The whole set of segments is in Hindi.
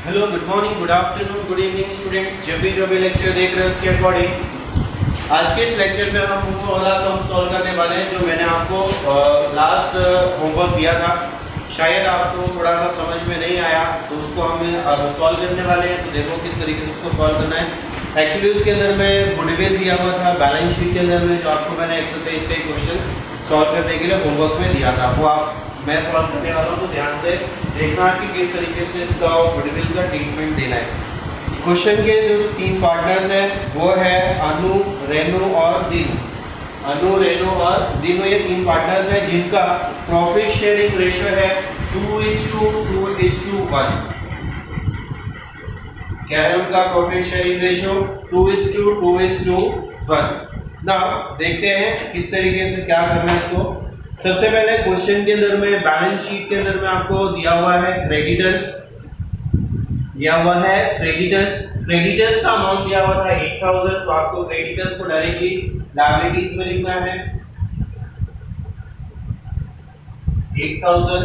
Hello, good morning, good afternoon, good evening students. जब भी लेक्चर देख रहे हैं उसके अकॉर्डिंग आज के इस लेक्चर में हम वो वाला सम सॉल्व करने वाले हैं जो मैंने आपको लास्ट होमवर्क दिया था। शायद आपको थोड़ा सा समझ में नहीं आया तो उसको हम सॉल्व करने वाले हैं। तो देखो किस तरीके से उसको सॉल्व करना है। एक्चुअली उसके अंदर में गुडविल दिया हुआ था बैलेंस शीट के अंदर में, जो आपको मैंने एक्सरसाइज का क्वेश्चन सॉल्व करने के लिए होमवर्क में दिया था। वो आप मैं सॉल्व करने वाला हूँ, तो ध्यान से देखना कि किस तरीके से इसका गुडविल का ट्रीटमेंट देना है। क्वेश्चन के जो तीन पार्टनर्स हैं वो है अनु, रेनू और दीनू। अनु, रेनू और दीनू ये तीन पार्टनर्स हैं जिनका प्रॉफिट शेयरिंग रेशियो है 2:2:1। क्या है उनका प्रॉफिट शेयरिंग रेशियो? 2:2:1। ना देखते हैं किस तरीके से क्या करना है इसको। सबसे पहले क्वेश्चन के अंदर में बैलेंस शीट के अंदर में आपको दिया हुआ है क्रेडिटर्स, क्रेडिटर्स का अमाउंट दिया हुआ था 8000। तो आपको क्रेडिटर्स को डायरेक्टली लायबिलिटीज में लिखना है 8000।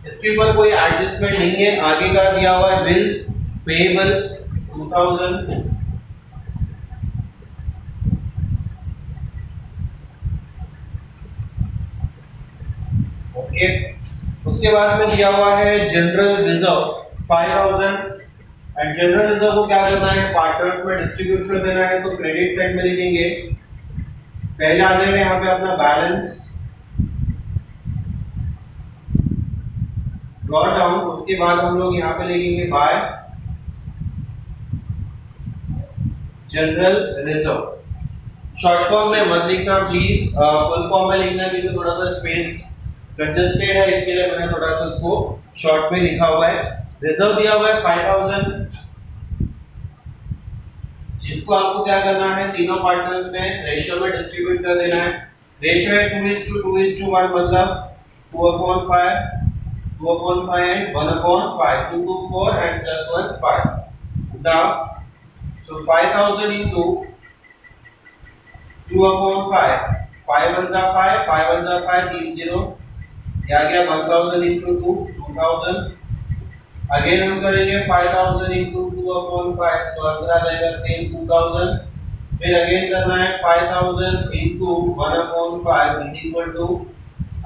इसके ऊपर कोई एडजस्टमेंट नहीं है। आगे का दिया हुआ है बिल्स पेएबल 2000। उसके बाद में दिया हुआ है general reserve 5000। And general reserve को क्या करना है? पार्टनर्स में डिस्ट्रीब्यूट कर देना है। तो क्रेडिट साइड में लिखेंगे, पहले आ जाएगा यहाँ पे अपना बैलेंस ड्रॉ डाउन। उसके बाद हम लोग यहाँ पे लिखेंगे bye general reserve. Short form में मत लिखना प्लीज, फुल फॉर्म में लिखना, क्योंकि थोड़ा सा स्पेस कंजस्टेड है, इसके लिए मैंने थोड़ा सा उसको शॉर्ट में लिखा हुआ है। रिजर्व दिया हुआ है 5000, जिसको आपको क्या करना है? तीनों पार्टनर्स में रेशियो में डिस्ट्रीब्यूट कर देना है। रेशियो है 2:2:1, मतलब 2/5, 2/5 and 1/5, 2 to 4 and plus 1 5. Now, so 5000 into 2/5, 5 1 जा 5, 5 1 जा 5, 3 0 आ गया 1000 into 2, 2000। अगेन हम करेंगे 5000 into 2/5, तो आंसर आ जाएगा सेम 2000। फिर अगेन करना है 5000 into 1/5 is equal to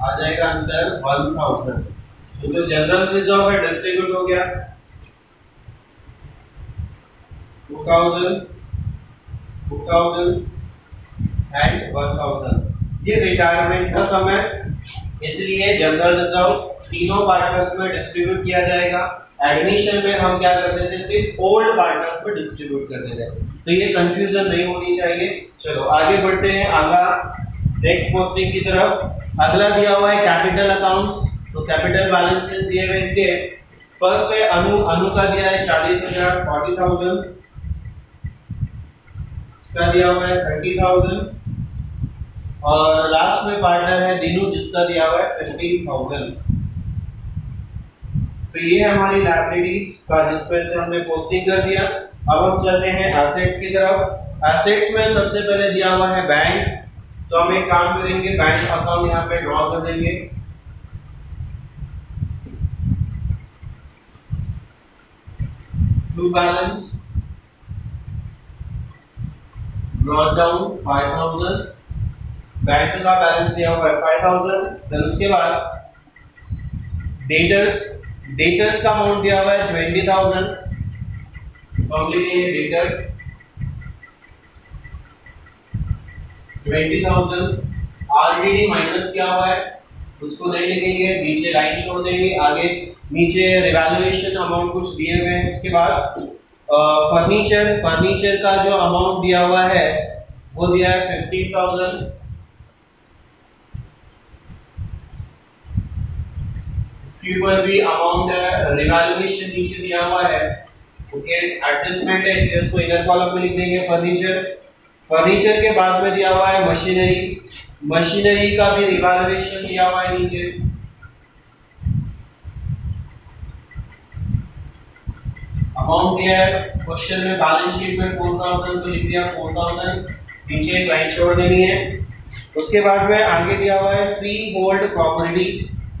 आ जाएगा आंसर 1000। तो जो जनरल रिजर्व है डिस्ट्रीब्यूट हो गया 2000, 2000 एंड 1000। ये रिटायरमेंट का समय, इसलिए जनरल रिजर्व तीनों पार्टनर्स में डिस्ट्रीब्यूट किया जाएगा। एडमिशन में हम क्या करते थे? सिर्फ ओल्ड पार्टनर्स में डिस्ट्रीब्यूट करते थे। तो ये कंफ्यूजन नहीं होनी चाहिए। चलो आगे बढ़ते हैं नेक्स्ट पोस्टिंग की तरफ। अगला दिया हुआ है कैपिटल अकाउंट्स। तो कैपिटल बैलेंसेस दिए हुए इनके। फर्स्ट है अनु का दिया है 40000, 40000। इसका दिया हुआ है 30000। और लास्ट में पार्टनर है दीनू, जिसका दिया हुआ है 15000। तो ये है हमारी लायबिलिटीज का, जिस पर से हमने पोस्टिंग कर दिया। अब हम चलते हैं एसेट्स की तरफ। एसेट्स में सबसे पहले दिया हुआ है बैंक। तो हम एक काम करेंगे, बैंक अकाउंट यहाँ पे ड्रॉ कर देंगे। To balance draw down 5000। Bank का बैलेंस दिया हुआ है 5000। देन उसके बाद डेटर्स का अमाउंट दिया हुआ है 20000। तो हम लिखेंगे डेटर्स 20000। ऑलरेडी माइनस किया हुआ है, उसको नहीं लिखेंगे, नीचे लाइन छोड़ देंगे। आगे नीचे रिवैल्यूएशन अमाउंट कुछ दिए हुए हैं। उसके बाद फर्नीचर का जो अमाउंट दिया हुआ है वो दिया है 15000। इसके ऊपर भी अमाउंट रिवैल्यूएशन नीचे दिया हुआ है। ओके, एडजस्टमेंट है, इसलिए इसको इनर कॉलम में लिख देंगे फर्नीचर के बाद में दिया हुआ है मशीनरी का भी रिवैल्यूएशन दिया हुआ है नीचे। अमाउंट दिया है क्वेश्चन में, बैलेंस शीट में 4000, तो लिख दिया 4000, नीचे एक लाइन छोड़ देनी है। उसके बाद में आगे दिया हुआ है फ्री होल्ड प्रॉपर्टी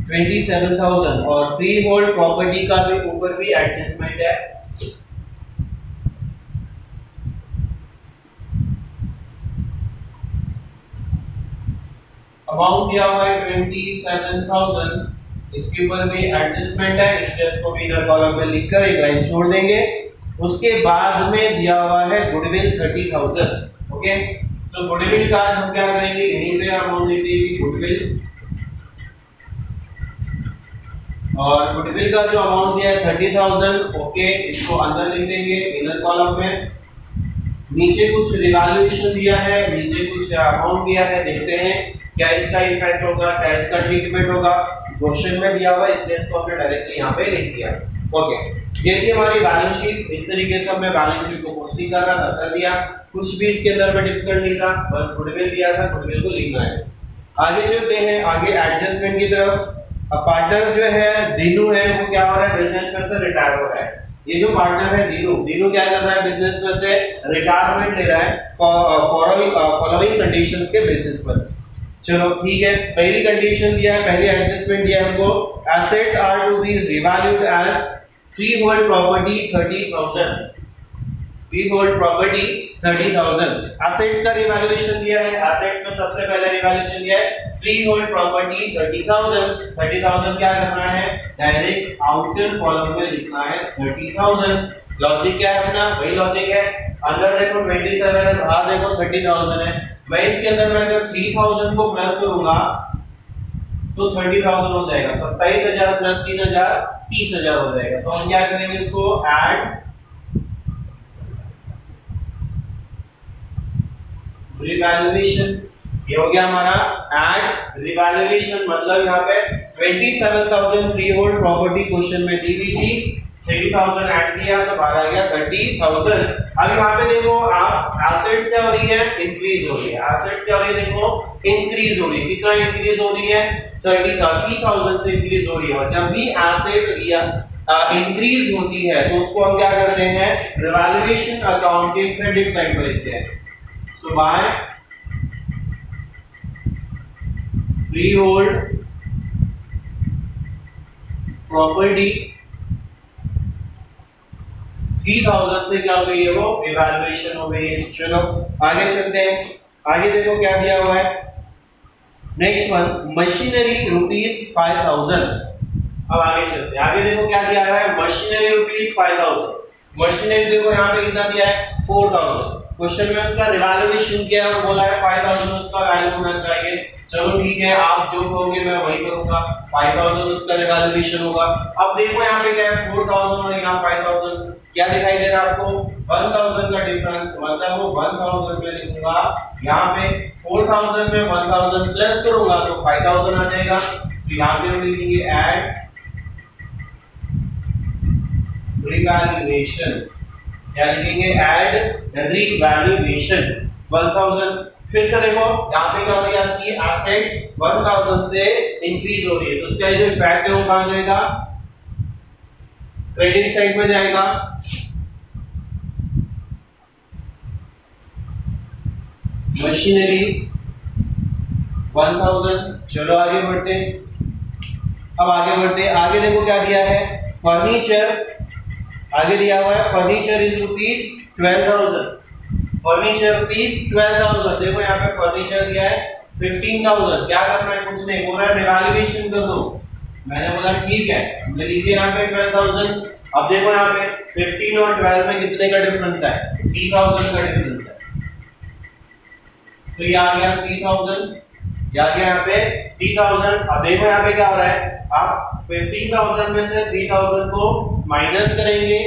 27,000 और फ्री होल्ड प्रॉपर्टी का भी ऊपर भी एडजस्टमेंट है। अमाउंट दिया हुआ है 27,000, इसके ऊपर भी एडजस्टमेंट है, इसलिए इसको भी इनर कॉलम में लिखकर एक लाइन छोड़ देंगे। उसके बाद में दिया हुआ है गुडविल 30,000। ओके, तो गुडविल का हम क्या करेंगे, यहीं पे अमाउंट लिख देंगे गुडविल, और गुडविल का जो अमाउंट दिया है 30,000। ओके, इसको अंदर लिख देंगे इनर कॉलम में। नीचे कुछ रिवैल्यूएशन दिया है, नीचे कुछ अमाउंट दिया है, देखते हैं क्या इसका इफेक्ट होगा, क्या इसका ट्रीटमेंट होगा। क्वेश्चन में दिया हुआ है इसलिए इसको हमने डायरेक्टली यहाँ पे लिख दिया। ओके, ये थी हमारी बैलेंस शीट। इस तरीके से हमने बैलेंस शीट को पोस्टिंग कर दिया। कुछ भी इसके अंदर में डिफिकल्ट नहीं था, बस गुडविल दिया था, गुडविल को लिखना है। आगे चलते हैं, आगे एडजस्टमेंट की तरफ। पार्टनर जो है दीनू है, वो क्या हो रहा है, बिजनेस में से रिटायर हो रहा है। ये जो पार्टनर है दीनू क्या कर रहा है, बिजनेस में से रिटायरमेंट ले रहा है फॉलोइंग कंडीशंस के बेसिस पर। चलो ठीक है, पहली कंडीशन दिया है, पहली एडजस्टमेंट दिया है हमको, assets are to be revalued as free hold property 30,000। Free hold property 30,000। Assets का रिवैल्यूएशन दिया है, एसेट्स में सबसे पहले रिवैल्यूएशन दिया है फ्री होल्ड प्रॉपर्टी 30,000। 30,000 क्या करना है, डायरेक्ट आउटर कॉलम में लिखना है 30,000। लॉजिक क्या है अपना, वही लॉजिक है। अंदर देखो 27 है, बाहर देखो 30,000 है। मैं इसके अंदर मैं अगर 3,000 को प्लस करूंगा तो 30,000 हो जाएगा। 27,000 प्लस 3,000 30,000 हो जाएगा। तो हम क्या करेंगे, इसको ऐड रिवैल्यूएशन। ये हो गया हमारा ऐड रिवैल्यूएशन, मतलब यहाँ पे 27,000 फ्री होल्ड प्रॉपर्टी क्वेश्चन में दी हुई थी, 30,000 ऐड किया तो बाहर आ गया 30,000। अब यहाँ पे देखो आप एसेट्स क्या हो रही है, इंक्रीज हो रही है। एसेट्स क्या हो रही है, देखो इंक्रीज हो रही है। कितना इंक्रीज हो रही है, 30,000 से इंक्रीज हो रही है। और जब भी एसेट इंक्रीज होती है तो उसको हम क्या करते हैं, रिवैल्यूएशन अकाउंट के क्रेडिट साइड पर लिखते हैं। सो बाय फ्री होल्ड प्रॉपर्टी 3,000 से क्या हो गई है, वो इवैल्यूएशन हो गई है। चलो आगे चलते हैं, आगे देखो क्या दिया हुआ है। Next one, machinery ₹5,000। अब आगे चलते हैं, आगे देखो क्या दिया हुआ है, मशीनरी ₹5,000। मशीनरी देखो यहाँ पे कितना दिया है, 4,000। क्वेश्चन में उसका रिवैल्यूएशन किया और बोला है 5,000 उसका वैल्यू होना चाहिए। चलो ठीक है, आप जो कहोगे मैं वही करूंगा, 5,000 उसका रिवैल्यूएशन होगा। अब देखो यहाँ पे क्या है, 4,000 और यहाँ 5,000, क्या दिखाई दे रहा है आपको, 1,000 का डिफरेंस, मतलब वो 1,000 में लिखूंगा। यहाँ पे 4,000 में 1,000 प्लस करूंगा तो 5,000 आ जाएगा। तो यहाँ पे हम लिखेंगे ऐड रिवैल्यूएशन, क्या लिखेंगे, ऐड रिवैल्यूएशन 1,000। फिर से देखो यहाँ पे क्या हो रही है, आपकी एसेट 1,000 से इंक्रीज हो रही है, तो उसका जो इफेक्ट है वो कहां जाएगा, क्रेडिट साइड में जाएगा। मशीनरी 1,000। चलो आगे बढ़ते, अब आगे बढ़ते, आगे देखो क्या दिया है, फर्नीचर। आगे दिया हुआ है फर्नीचर इज ₹12,000। फर्नीचर ₹12,000। देखो यहाँ पे फर्नीचर दिया है 15,000। क्या करना है, कुछ नहीं, बोला रिवैल्यूएशन कर दो। मैंने बोला ठीक है, हमने लिख दिया यहाँ पे 12,000। अब देखो यहाँ पे 15 और 12 में कितने का डिफरेंस है, 3,000 का डिफरेंस है। तो ये आ गया 3,000, ये आ गया यहाँ पे 3,000। अब देखो यहाँ पे क्या हो रहा है, आप 15,000 में से 3,000 को माइनस करेंगे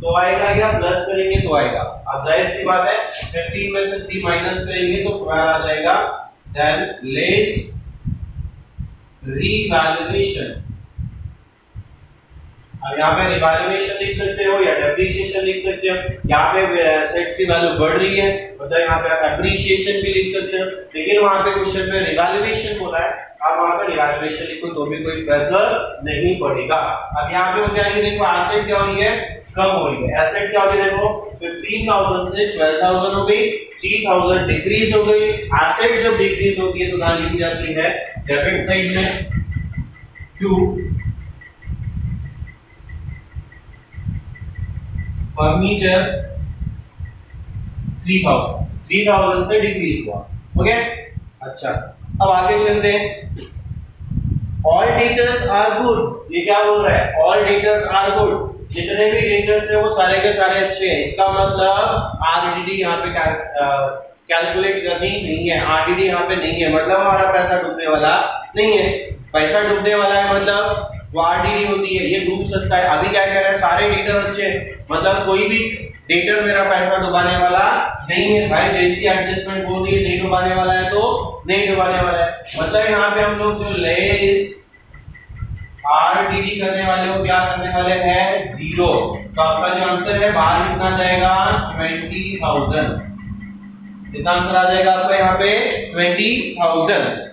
तो आएगा, या प्लस करेंगे तो आएगा। अब जाहिर सी बात है 15 में से 3 माइनस करेंगे तो क्या आ जाएगा, देन लेस रिवैल्यूएशन। अब यहाँ पे रिवैल्यूएशन लिख सकते हो या डेप्रिसिएशन लिख सकते हो। यहाँ पे एसेट्स की वैल्यू बढ़ रही है, मतलब यहाँ पे आप एप्रिसिएशन भी लिख सकते हो, लेकिन वहाँ पे क्वेश्चन में रिवैल्यूएशन बोला है, आप वहाँ पे रिवैल्यूएशन लिखो तो भी कोई फर्क नहीं पड़ेगा। अब यहाँ पे हो जाएगी, देखो एसेट क्या हो रही है, कम हो रही है। एसेट क्या हो गई, देखो 15,000 से 12,000 हो गई, 3,000 डिक्रीज हो गई। एसेट जब डिक्रीज होती है तो कहाँ लिखी जाती है, डेबिट साइड में। टू फर्नीचर 3000 से डिक्रीज हुआ। ओके, अच्छा अब आगे चलते हैं। ऑल डेटर्स आर गुड, ये क्या बोल रहा है? ऑल डेटर्स आर गुड, जितने भी डेटर्स है वो सारे के सारे अच्छे हैं। इसका मतलब आरडीडी यहाँ पे कैलकुलेट करनी नहीं है, आरडीडी यहाँ पे नहीं है, मतलब हमारा पैसा डूबने वाला नहीं है। पैसा डूबने वाला है मतलब वो आरडीडी होती है, ये डूब सकता है। अभी क्या कह रहा है? सारे डेटर अच्छे, मतलब कोई भी डेटर मेरा पैसा डुबाने वाला नहीं है। भाई जैसी एडजस्टमेंट बोल दी नहीं डुबाने वाला है तो नहीं डुबाने वाला है, मतलब यहाँ पे हम लोग जो लेस आरडीडी करने वाले हो क्या करने वाले हैं? 0। तो आपका जो आंसर है बाहर कितना जाएगा? 20,000। कितना आंसर आ जाएगा आपका यहाँ पे? 20,000।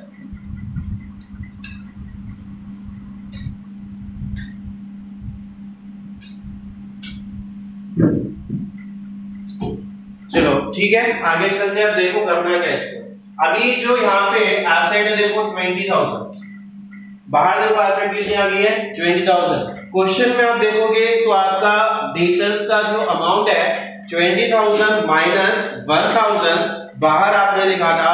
चलो ठीक है, आगे चलते हैं। अब देखो करना क्या है इसको। अभी जो यहाँ पे एसेट है देखो 20,000, बाहर देखो एसेट कितनी आ गई है? 20,000। क्वेश्चन में आप देखोगे तो आपका डेटर्स का जो अमाउंट है 20,000 माइनस 1,000, बाहर आपने लिखा था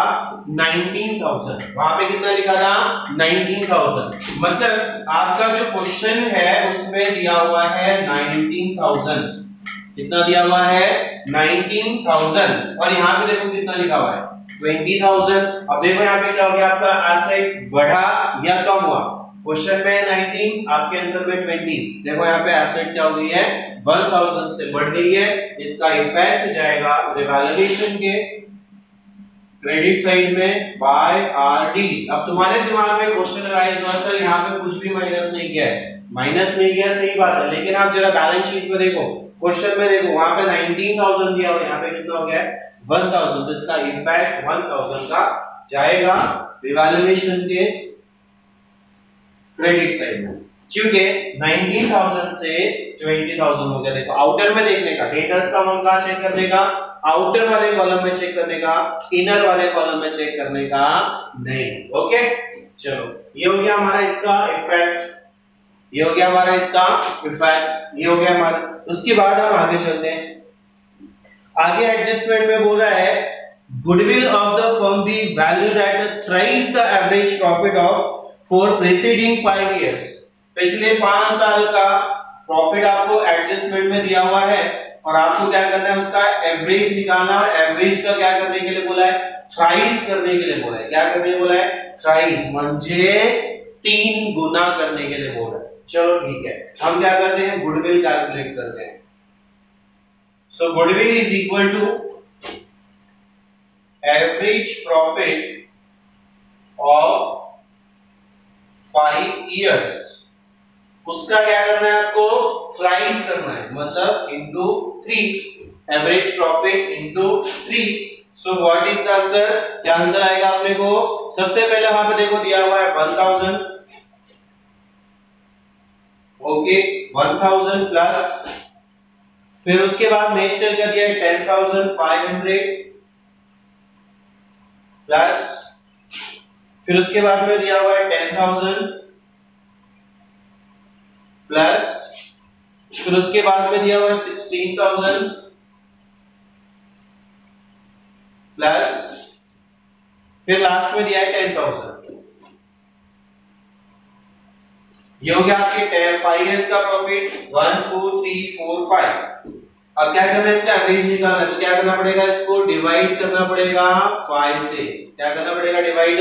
19,000, वहां पे कितना लिखा था? 19,000। मतलब आपका जो क्वेश्चन है उसमें दिया हुआ है 19,000। कितना दिया हुआ है? 19,000। और यहाँ पे देखो कितना लिखा हुआ है? 20,000। अब देखो यहाँ पे क्या हो गया? आपका एसेट बढ़ा या कम हुआ? क्वेश्चन में 19, आपके आंसर में 20। देखो यहाँ पे एसेट क्या हो गई है? 1,000 से बढ़ गई है। इसका इफेक्ट जाएगा रिवैल्यूएशन के क्रेडिट साइड में बाय आरडी। अब तुम्हारे दिमाग में क्वेश्चन राइज हुआ सर यहाँ पे कुछ भी माइनस नहीं किया है। माइनस नहीं किया, सही बात है, लेकिन आप जरा बैलेंस शीट में देखो, क्वेश्चन में देखो, वहां पे 19,000 दिया हुआ, यहाँ पे कितना हो गया? 1,000। तो इसका इफेक्ट 1,000 का जाएगा रिवैल्यूएशन के क्रेडिट साइड में, क्योंकि 19,000 से 20,000 हो गया। देखो आउटर में देखने का, डेटर्स का अमाउंट कहां चेक करने का? आउटर वाले कॉलम में चेक करने का, इनर वाले कॉलम में चेक करने का नहीं। ओके, चलो ये हो गया हमारा इसका इफेक्ट, ये हो गया हमारा इसका इफेक्ट, ये हो गया हमारा। उसके बाद हम आगे चलते हैं। आगे एडजस्टमेंट में बोल रहा है goodwill of the firm be valued at thrice the average profit of for preceding 5 years. पिछले 5 साल का प्रॉफिट आपको एडजस्टमेंट में दिया हुआ है और आपको क्या करना है? उसका एवरेज निकालना। और एवरेज का क्या करने के लिए बोला है? थ्राइस करने के लिए बोला है। क्या करने के लिए बोला है? थ्राइस, म्हणजे 3 गुना करने के लिए बोला है। चलो ठीक है, हम क्या करते हैं? गुडविल कैलकुलेट करते हैं। So goodwill is equal to average profit of 5 years. उसका क्या करना है? आपको थ्राइस करना है, मतलब into 3। Average profit into 3। So what is the answer? क्या आंसर आएगा अपने को? सबसे पहले वहां पे देखो दिया हुआ है 1,000। ओके, 1,000 प्लस, फिर उसके बाद नेक्स्ट क्या दिया है? 10,500 प्लस, फिर उसके बाद में दिया हुआ है 10,000 प्लस, फिर उसके बाद में दिया हुआ है 16,000 प्लस, फिर लास्ट में दिया है 10,000। ये हो गया आपके 5 इयर्स का प्रॉफिट। 1 2 3 4 5। अब क्या करना है? इसका एवरेज निकालना है, तो क्या करना पड़ेगा? इसको डिवाइड करना पड़ेगा 5 से। क्या करना पड़ेगा? डिवाइड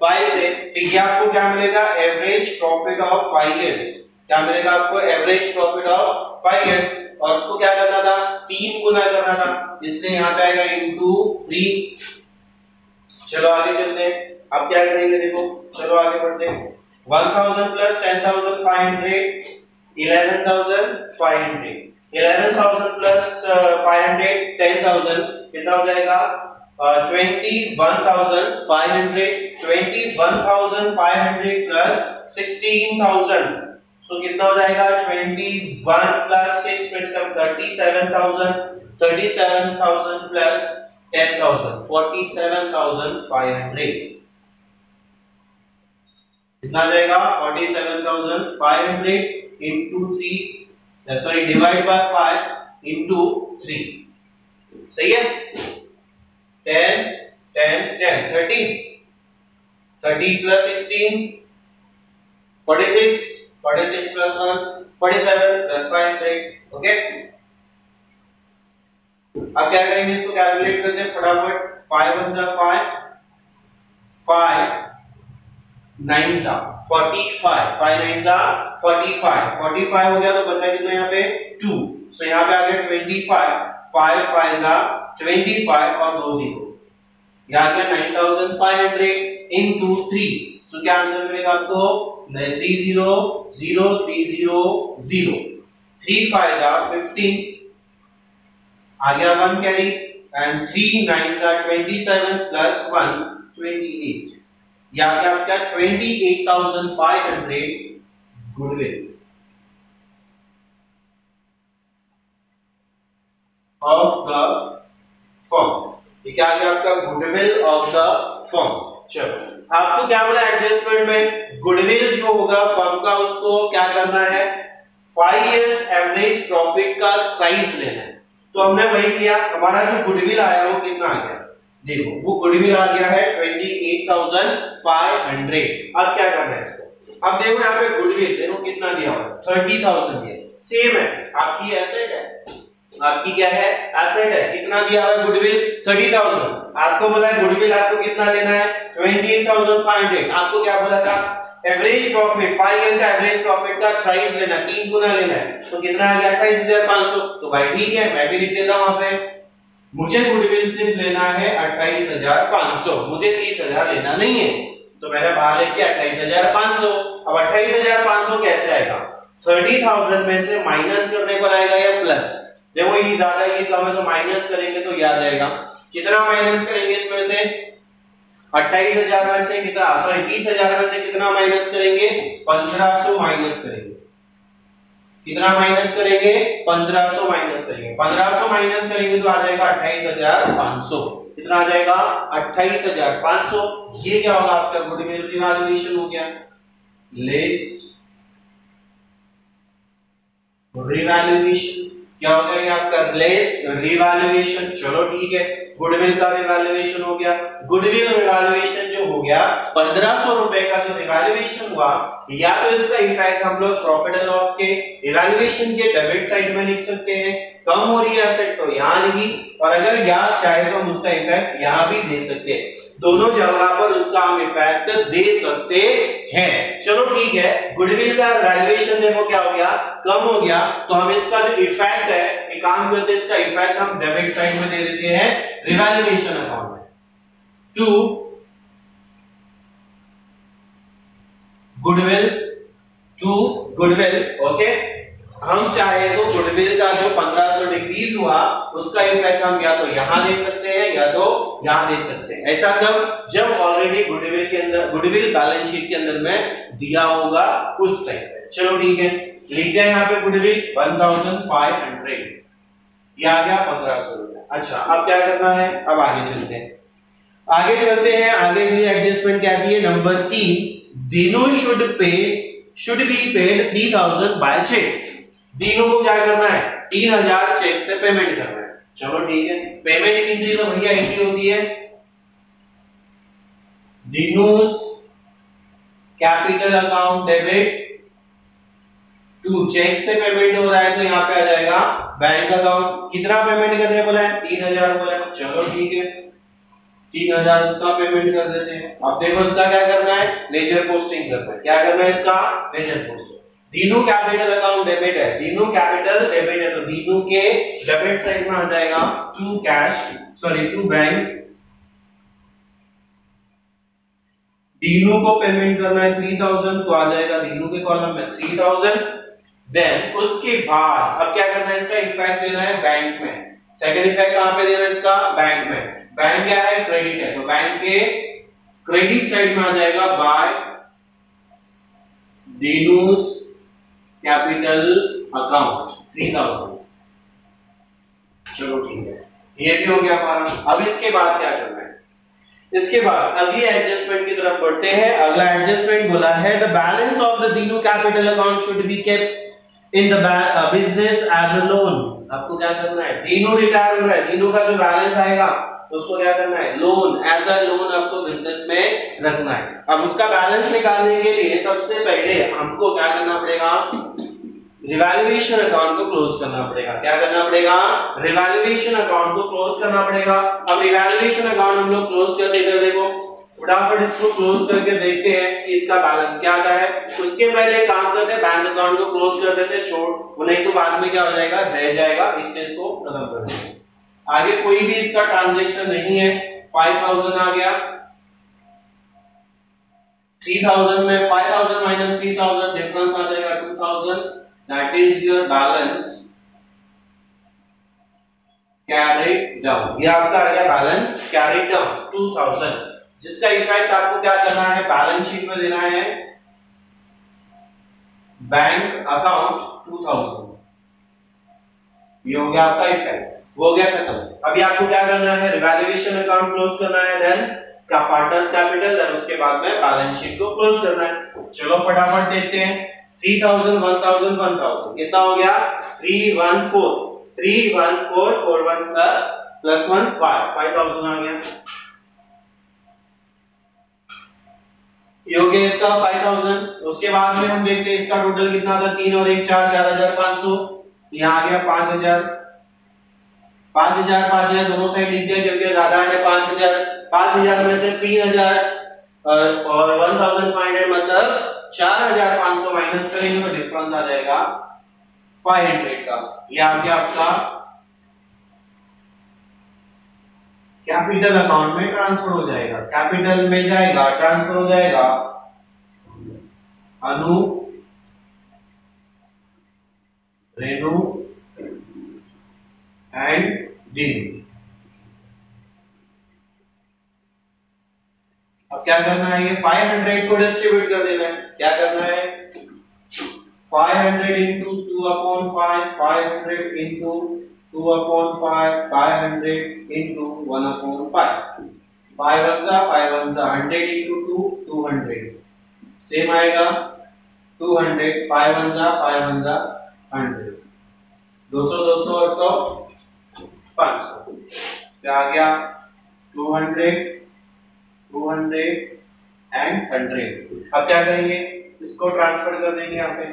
5 से। ठीक है, आपको क्या मिलेगा? Average profit of 5 years. क्या मिलेगा आपको? Average profit of 5 years. और उसको क्या करना था? 3 गुना करना था, इसलिए यहाँ पे आएगा इंटू 3। चलो आगे चलते हैं। अब क्या करेंगे? देखो चलो आगे बढ़ते हैं। 1,000 प्लस 10,500 11,500। 11,000 प्लस 500 10,000 कितना हो जाएगा? 21,500। 21,500 प्लस 16,000, सो कितना हो जाएगा? 21 प्लस 6 फिर से 37,000। 37,000 प्लस 10,000 47,500। कितना आ जाएगा 47,500 into 3, sorry divide by 5 into 3, सही है। 10 10 10 13 30 प्लस 16 46 46 प्लस 1 47 प्लस 500, ओके। अब क्या करेंगे, इसको कैलकुलेट करते हैं फटाफट। 5 1 जा 5, 5 9 जा 45, 5 9 जा 45, 45 हो गया तो बचा कितना यहाँ पे 2, सो यहाँ पे आ गया 25, 5 5 जा 25 और 2 0, यहाँ आ गया 9,500 into 3, सो क्या आंसर मिलेगा आपको 30 0 3 0 0, 3 5 जा 15, आ गया 1 कैरी, एंड 3 9 जा 27 प्लस 1 28, या क्या आपका 28,500 गुडविल ऑफ द फर्म। ये क्या गया आपका गुडविल ऑफ द फर्म। चलो आपको क्या बोला एडजस्टमेंट में, गुडविल जो होगा फर्म का उसको क्या करना है, 5 इयर्स एवरेज प्रॉफिट का प्राइस लेना है। तो हमने वही किया, हमारा जो गुडविल आया वो कितना आ गया, देखो वो गुडविल आ गया है 28,500। अब क्या करना है इसको, अब देखो यहाँ पे गुडविल देखो कितना दिया हुआ है 30,000 दिया, सेम है आपकी एसेट है, आपकी क्या है एसेट है, कितना दिया हुआ है गुडविल 30,000, आपको बोला है गुडविल आपको कितना लेना है 28,500, आपको क्या बोला था एवरेज प्रॉफिट 5 ईयर का एवरेज प्रॉफिट का 28 लेना, 3 गुना लेना है, तो कितना आ गया 28,500। तो भाई ठीक है मैं भी लिख देता हूं वहां पे, मुझे गुडविल सिर्फ लेना है 28,500, मुझे 30,000 लेना नहीं है, तो मैंने बाहर लिख दिया 28,500। अब 28,500 कैसे आएगा, 30,000 में से माइनस करने पर आएगा या प्लस, देखो ये ज्यादा ये कम है तो माइनस करेंगे तो याद आएगा, कितना माइनस करेंगे इसमें से 28,000 में से कितना, सॉरी 30,000 में से कितना माइनस करेंगे 1500 माइनस करेंगे, कितना माइनस करेंगे 1500 माइनस करेंगे, 1500 माइनस करेंगे तो आ जाएगा 28,500, कितना आ जाएगा 28,500। ये क्या होगा आपका गुडविल रिवैल्यूएशन हो गया, लेस रिवैल्यूएशन, क्या हो गया आपका लेस रिवैल्यूएशन। चलो ठीक है, गुडविल का रिवैल्यूएशन हो गया, गुडविल रिवैल्यूएशन जो हो गया 1500 रुपए का जो रिवैल्यूएशन हुआ, या तो इसका इफेक्ट हम लोग प्रॉफिट एंड लॉस के रिवैल्यूएशन के डेबिट साइड में लिख सकते हैं, कम हो रही है एसेट तो यहां लिखी, और अगर यहाँ चाहे तो हम उसका इफेक्ट यहाँ भी दे सकते हैं, दोनों जगह पर उसका हम इफेक्ट दे सकते हैं। चलो ठीक है, गुडविल का वैल्यूएशन देखो क्या हो गया कम हो गया, तो हम इसका जो इफेक्ट है एक काम करते हैं, इसका इफेक्ट हम डेबिट साइड में दे देते हैं रिवैल्यूएशन अकाउंट में, टू गुडविल, ओके। हम चाहे तो गुडविल का जो 1500 डिक्रीज हुआ उसका इफेक्ट हम या तो यहां दे सकते हैं या तो यहां दे सकते हैं, ऐसा जब ऑलरेडी गुडविल के अंदर, गुडविल बैलेंस शीट के अंदर में दिया होगा उस टाइम पे। चलो ठीक है, लिख दिया यहाँ पे गुडविल 1500, ये आ गया 1500 रुपए। अच्छा अब क्या करना है, अब आगे चलते हैं, आगे भी एडजस्टमेंट क्या दी है, नंबर 3, दिनों should be paid 3000 by cheque, दिनों को क्या करना है 3000 चेक से पेमेंट करना है। चलो ठीक है, पेमेंट की एंट्री तो भैया एंट्री होती है Dinu's capital account debit to, cheque से पेमेंट हो रहा है तो यहाँ पे आ जाएगा बैंक अकाउंट, कितना पेमेंट करने बोला है 3000 बोला है, चलो ठीक है 3000 उसका पेमेंट कर देते हैं। अब देखो इसका क्या करना है, लेजर पोस्टिंग करना है, क्या करना है इसका ledger posting, Dinu capital account debit है, दीनू कैपिटल डेबिट है, तो दीनू के डेबिट साइड में आ जाएगा to cash, sorry to bank, Dinu को पेमेंट करना है 3000 तो आ जाएगा दीनू के कॉलम में 3000। देन उसके बाद अब क्या करना है, इसका इफेक्ट देना है बैंक में, सेकंड इफेक्ट कहां पे देना है इसका बैंक में, बैंक क्या है क्रेडिट है, तो बैंक के क्रेडिट साइड में आ जाएगा बाय दीनूस कैपिटल अकाउंट 3000। चलो ठीक है, ये भी हो गया हमारा। अब इसके बाद क्या करना है, इसके बाद अगली एडजस्टमेंट की तरफ बढ़ते हैं। अगला एडजस्टमेंट बोला है the balance of the Dinu capital account should be kept in the business as a loan. आपको क्या करना है, दीनू रिटायर हो रहा है, दीनू का जो बैलेंस आएगा उसको क्या करना है, लोन, एज अ लोन आपको बिजनेस में रखना है। अब उसका बैलेंस निकालने के लिए सबसे पहले हमको क्या करना पड़ेगा, रिवैल्यूएशन अकाउंट को क्लोज करना पड़ेगा। क्या करना पड़ेगा, रिवैल्यूएशन अकाउंट को क्लोज करना पड़ेगा। अब रिवैल्यूएशन अकाउंट हम लोग क्लोज कर देते हैं, देखो फटाफट इसको क्लोज करके देखते हैं कि इसका बैलेंस क्या आता है। उसके पहले काम करते हैं, बैंक अकाउंट को क्लोज कर देते हैं, छोड़ वो नहीं तो बाद में क्या हो जाएगा, रह जाएगा, इस केस को खत्म कर देंगे। आगे कोई भी इसका ट्रांजैक्शन नहीं है। 5000 आ गया, 3000 में 5000 माइनस 3000 डिफरेंस आ जाएगा 2000, that is your balance carried down. ये आपका आ गया बैलेंस कैरिड डाउन 2000, जिसका इफेक्ट आपको क्या करना है, बैलेंस शीट में देना है बैंक अकाउंट 2000। ये हो गया आपका इफेक्ट, वो हो गया खत्म। अभी आपको क्या करना है, रिवैल्यूएशन अकाउंट क्लोज करना है, देन का पार्टनर्स कैपिटल, देन उसके बाद में बैलेंस शीट को क्लोज करना है। चलो फटाफट देखते हैं। 3000 1000 1000 कितना हो गया, 314 314 41 प्लस 1 5000 आ गया। ये हो गया इसका 5000। उसके बाद में हम देखते हैं इसका टोटल कितना था, 3 और 1 4 4500, यहाँ आ गया 5000 5000 5000 दोनों साइड लिख दिया क्योंकि ज्यादा है। 5000 में से 3000 और 1500 मतलब 4500 माइनस करेंगे तो डिफरेंस आ जाएगा 500 का। ये आ गया आपका कैपिटल अकाउंट में ट्रांसफर हो जाएगा, कैपिटल में जाएगा, ट्रांसफर हो जाएगा अनु, रेणु एंड दीनू। अब क्या करना है, ये 500 को डिस्ट्रीब्यूट कर देना है। क्या करना है, 500 into 2/5, 500 into 2/5, 500 into 1/5, 5 1 100 into 2 200, same आएगा 200, 5 1 100, 200 200 और 100 500, क्या आ गया 200 200 एंड 100। अब क्या करेंगे, इसको ट्रांसफर कर देंगे यहाँ पे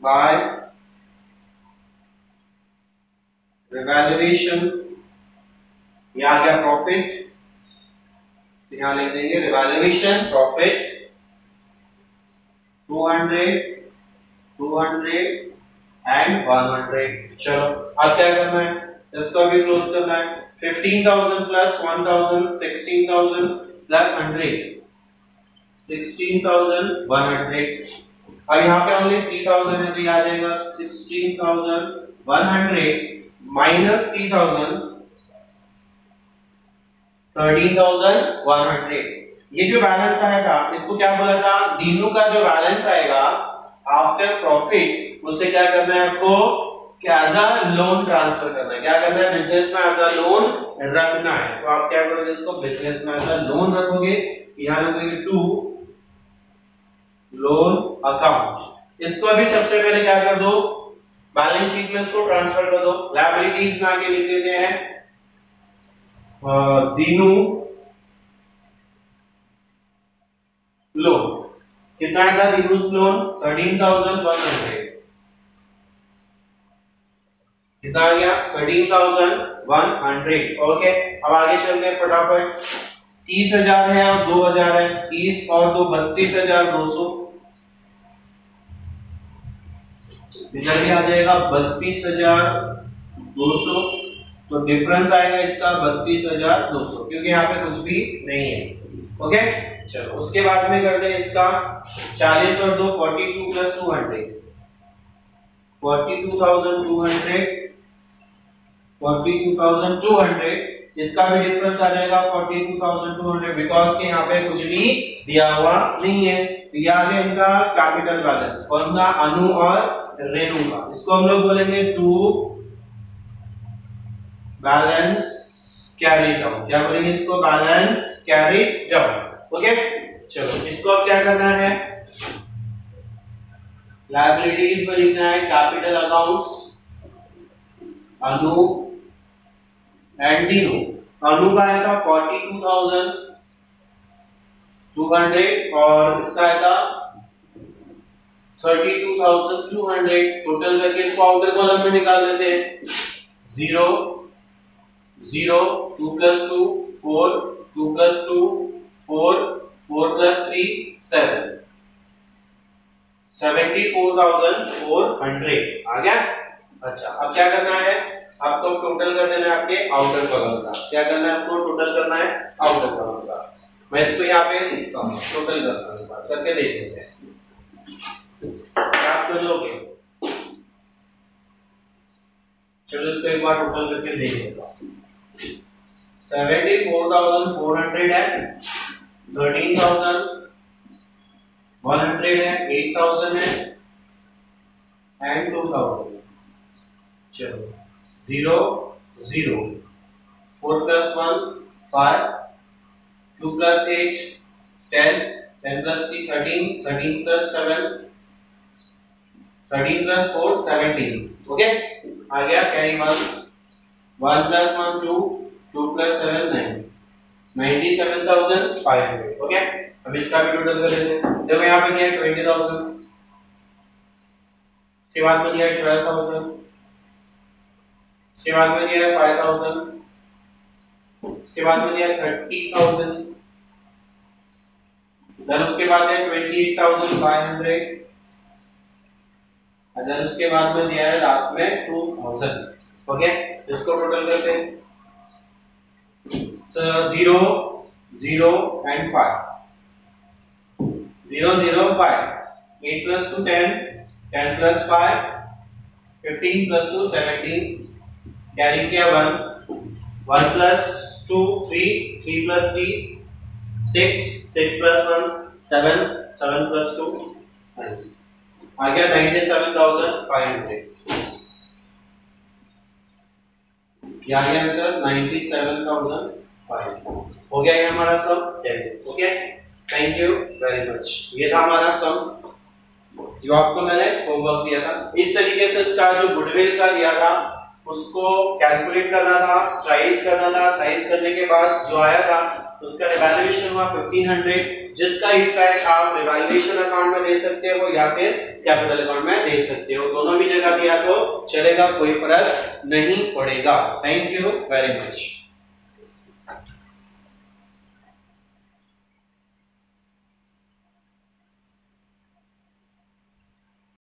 बाय रिवैल्यूएशन। यहाँ आ गया प्रॉफिट, यहाँ लिख देंगे रिवैल्यूएशन प्रॉफिट 200 200 एंड 100। चलो अब क्या करना है, इसको भी क्लोज करना है। 15,000 प्लस 1000 16,000 प्लस 100 16,100। अब यहाँ पे ओनली 3000 है तो ये आ जाएगा 16,100 माइनस 3000 13,100। ये जो बैलेंस आया था इसको क्या बोला था, दीनू का जो बैलेंस आएगा आफ्टर प्रॉफिट उसे क्या करना है आपको, एज अ लोन ट्रांसफर करना है। क्या करना है, बिजनेस में एज अ लोन रखना है। तो आप क्या करोगे, इसको बिजनेस में एज अ लोन रखोगे, यहाँ रखोगे टू लोन अकाउंट। इसको अभी सबसे पहले क्या कर दो, बैलेंस शीट में इसको ट्रांसफर कर दो। लायबिलिटीज में आके लिख देते हैं दीनू लोन। कितना आएगा दीनू लोन, 13,100। कितना आ गया 13,100। ओके, अब आगे चलते हैं फटाफट। 30,000 है और 2,000 है, 30 और 2 32,200। इधर भी आ जाएगा 32,200, तो डिफरेंस आएगा इसका 32,200 क्योंकि यहाँ पे कुछ भी नहीं है। ओके चलो उसके बाद में करते हैं इसका 40 और 2 42 प्लस 200 42,200 42,200। इसका भी डिफरेंस आ जाएगा 42,200 बिकॉज के यहाँ पे कुछ भी दिया हुआ नहीं है। तो ये आ गया इनका कैपिटल बैलेंस, कौन सा, अनु और रेणु का। इसको हम लोग बोलेंगे टू बैलेंस कैरी डाउन, क्या बोलेंगे इसको, बैलेंस कैरी डाउन। ओके, चलो इसको अब क्या करना है, लायबिलिटीज में लिखना है capital accounts Anu and Dinu. Anu का आया था 42,200 और इसका आया था 32,200। टोटल करके इसको आउटर कॉलम में निकाल लेते हैं। 0 0 2 + 2 4 2 + 2 4 4 + 3 7 74,400 आ गया। अच्छा, अब क्या करना है, आपको टोटल कर देना है आपके आउटर कॉलम का। क्या करना है आपको, टोटल करना है आउटर कॉलम का। मैं इसको यहाँ पे लिखता हूँ, टोटल करता हूँ, बात करके देख लेते हैं क्या आप कर लोगे। चलो इसको एक बार टोटल करके देख लेता हूँ। 74,400 है, 13,100 है, 8,000 है एंड 2,000। चलो 0 0 4 + 1 5 2 + 8 10 10 + 3 13 13 + 7 13 + 4 17। ओके, आ गया कैरी 1 1 + 1 2 2 + 7 9 97,500। ओके, अब इसका भी टोटल कर लेते हैं। देखो यहाँ पे दिया है 20,000, इसके बाद में दिया है 12,000, इसके बाद में दिया है 5,000, इसके बाद में दिया है 30,000, देन उसके बाद है 28,500 और देन उसके बाद में दिया है लास्ट में 2,000। ओके, इसको टोटल करते हैं। 0 0 एंड 5 0 0 5 8 + 2 10 10 + 5 15 + 2 17 कैरी किया 1 1 + 2 3 3 + 3 6 6 + 1 7 7 + 2 9 आ गया 97,500। क्या आ गया आंसर, 97,500 हो गया ये हमारा सम 10। Okay, thank you very much. ये था हमारा सम जो आपको मैंने होमवर्क दिया था। इस तरीके से इसका जो गुडविल का दिया था उसको कैलकुलेट करना था, ट्राइस करना था। ट्राइस करने के बाद जो आया था उसका इवैल्यूएशन हुआ 1500, जिसका इफेक्ट आप इवैल्यूएशन अकाउंट में दे सकते हो या फिर कैपिटल अकाउंट में दे सकते हो। दोनों भी जगह दिया तो चलेगा, कोई फर्क नहीं पड़ेगा। Thank you very much.